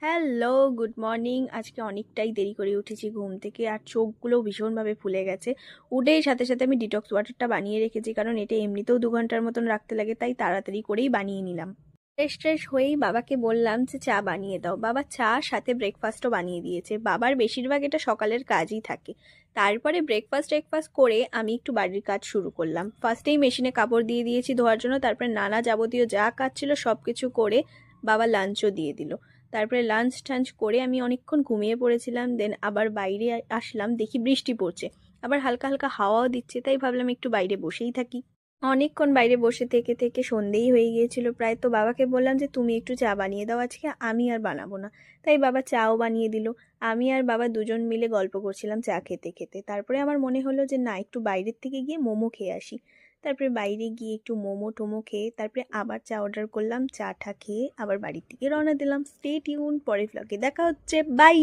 Hello, good morning. আজকে অনেকটাই দেরি করে উঠেছি ঘুম থেকে, আর চোখগুলোও ভীষণভাবে ফুলে গেছে। উঠেই সাথে সাথে আমি ডিটক্স ওয়াটারটা বানিয়ে রেখেছি, কারণ এটা এমনিতেও 2 ঘন্টার মতন রাখতে লাগে, তাই তাড়াতাড়ি করেই বানিয়ে নিলাম। ফ্রেশ ট্রেশ হয়েই বাবাকে বললাম যে চা বানিয়ে দাও। বাবা চা সাথে ব্রেকফাস্টও বানিয়ে দিয়েছে। বাবার বেশিরভাগ এটা সকালের কাজই থাকে। তারপরে ব্রেকফাস্ট করে আমি একটু বাড়ির কাজ শুরু করলাম। ফার্স্টেই মেশিনে কাপড় দিয়ে দিয়েছি ধোয়ার জন্য, তারপরে নানা যাবতীয় যা কাজ ছিল সব কিছু করে বাবা লাঞ্চও দিয়ে দিল। তারপরে লাঞ্চ টাঞ্চ করে আমি অনেকক্ষণ ঘুমিয়ে পড়েছিলাম। দেন আবার বাইরে আসলাম, দেখি বৃষ্টি পড়ছে, আবার হালকা হালকা হাওয়াও দিচ্ছে, তাই ভাবলাম একটু বাইরে বসেই থাকি। অনেকক্ষণ বাইরে বসে থেকে থেকে সন্ধেই হয়ে গিয়েছিল প্রায়। তো বাবাকে বললাম যে তুমি একটু চা বানিয়ে দাও, আজকে আমি আর বানাবো না। তাই বাবা চাও বানিয়ে দিল। আমি আর বাবা দুজন মিলে গল্প করছিলাম চা খেতে খেতে। তারপরে আমার মনে হলো যে না, একটু বাইরের থেকে গিয়ে মোমো খেয়ে আসি। তারপরে বাইরে গিয়ে একটু মোমো টোমো খেয়ে তারপরে আবার চা অর্ডার করলাম। চাটা খেয়ে আবার বাড়ির দিকে রওনা দিলাম। স্টে টিউন, পরের ভ্লগে দেখা হচ্ছে, বাই।